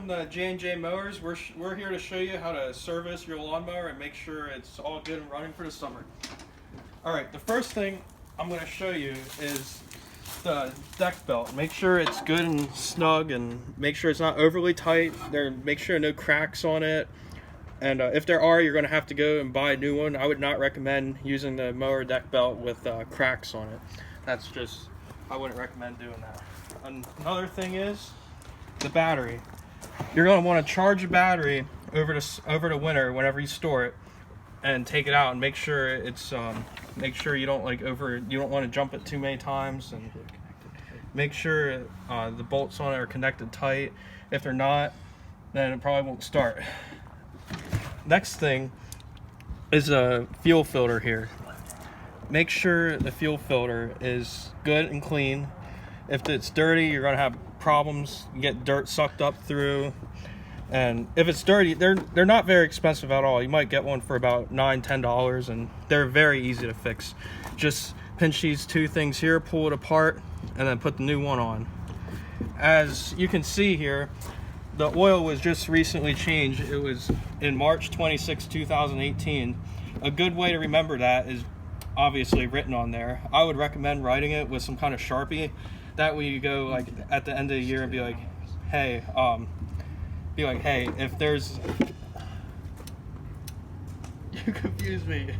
the J&J Mowers. We're here to show you how to service your lawnmower and make sure it's all good and running for the summer. Alright, the first thing I'm going to show you is the deck belt. Make sure it's good and snug and make sure it's not overly tight. Make sure no cracks on it. And if there are, you're going to have to go and buy a new one. I would not recommend using the mower deck belt with cracks on it. I wouldn't recommend doing that. Another thing is the battery. You're going to want to charge the battery over the winter whenever you store it, and take it out and make sure it's make sure you don't you don't want to jump it too many times, and make sure the bolts on it are connected tight. If they're not, then it probably won't start. Next thing is a fuel filter here. Make sure the fuel filter is good and clean. If it's dirty, you're going to have problems. You get dirt sucked up through. And if it's dirty, they're not very expensive at all. You might get one for about $9–10, and they're very easy to fix. Just pinch these two things here, pull it apart, and then put the new one on. As you can see here, the oil was just recently changed. It was in March 26, 2018. A good way to remember that is obviously written on there. I would recommend writing it with some kind of Sharpie. That way you go like at the end of the year and be like, hey, if there's you confuse me.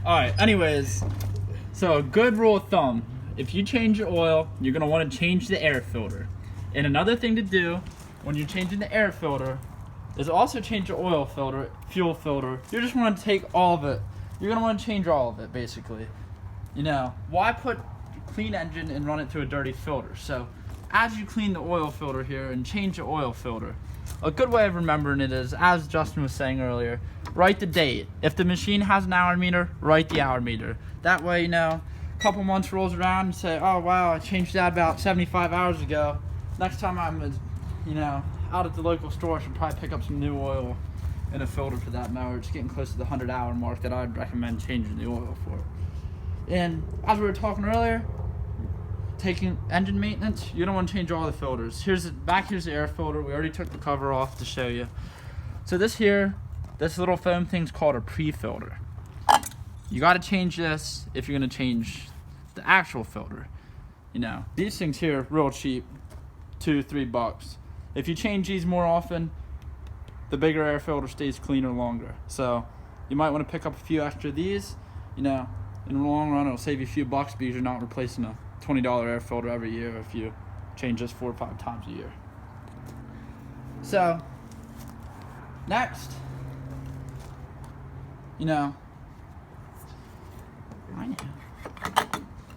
Alright, anyways, so a good rule of thumb, if you change your oil, you're going to want to change the air filter. And another thing to do when you're changing the air filter is also change your oil filter, fuel filter. You just want to take all of it. You're going to want to change all of it, basically. You know, why put clean engine and run it through a dirty filter? So as you clean the oil filter here and change the oil filter, a good way of remembering it is, as Justin was saying earlier, write the date. If the machine has an hour meter, write the hour meter. That way, you know, a couple months rolls around and say, oh wow, I changed that about 75 hours ago. Next time I'm, you know, out at the local store, I should probably pick up some new oil in a filter for that mower. It's getting close to the 100-hour mark that I'd recommend changing the oil for. And as we were talking earlier, taking engine maintenance, you don't want to change all the filters. Here's the air filter. We already took the cover off to show you. So this little foam thing's called a pre-filter. You got to change this if you're going to change the actual filter. You know, these things here are real cheap, $2–3. If you change these more often, the bigger air filter stays cleaner longer. So you might want to pick up a few extra of these. You know, in the long run, it'll save you a few bucks because you're not replacing a $20 air filter every year if you change this 4 or 5 times a year. So next, you know,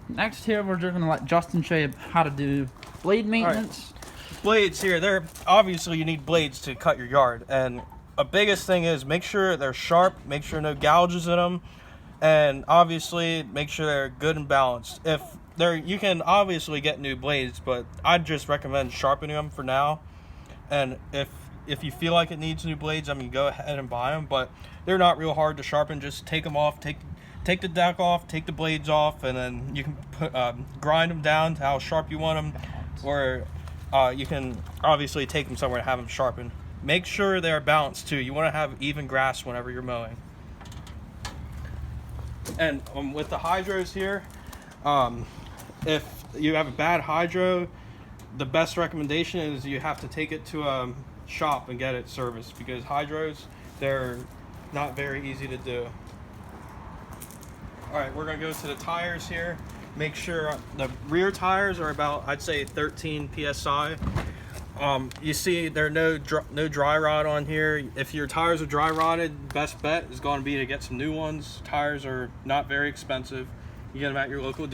next here we're just gonna let Justin show you how to do blade maintenance. Right. Blades here, obviously you need blades to cut your yard, and a biggest thing is make sure they're sharp, make sure no gouges in them, and obviously make sure they're good and balanced. You can obviously get new blades, but I'd just recommend sharpening them for now. And if you feel like it needs new blades, I mean, go ahead and buy them. But they're not real hard to sharpen. Just take them off, take the deck off, take the blades off, and then you can grind them down to how sharp you want them. Or you can obviously take them somewhere and have them sharpened. Make sure they're balanced too. You want to have even grass whenever you're mowing. And with the hydros here, if you have a bad hydro, the best recommendation is you have to take it to a shop and get it serviced, because hydros, they're not very easy to do. Alright, we're going to go to the tires here. Make sure the rear tires are about, I'd say, 13 PSI. You see there are no dry rot on here. If your tires are dry rotted, best bet is going to be to get some new ones. Tires are not very expensive. You get them at your local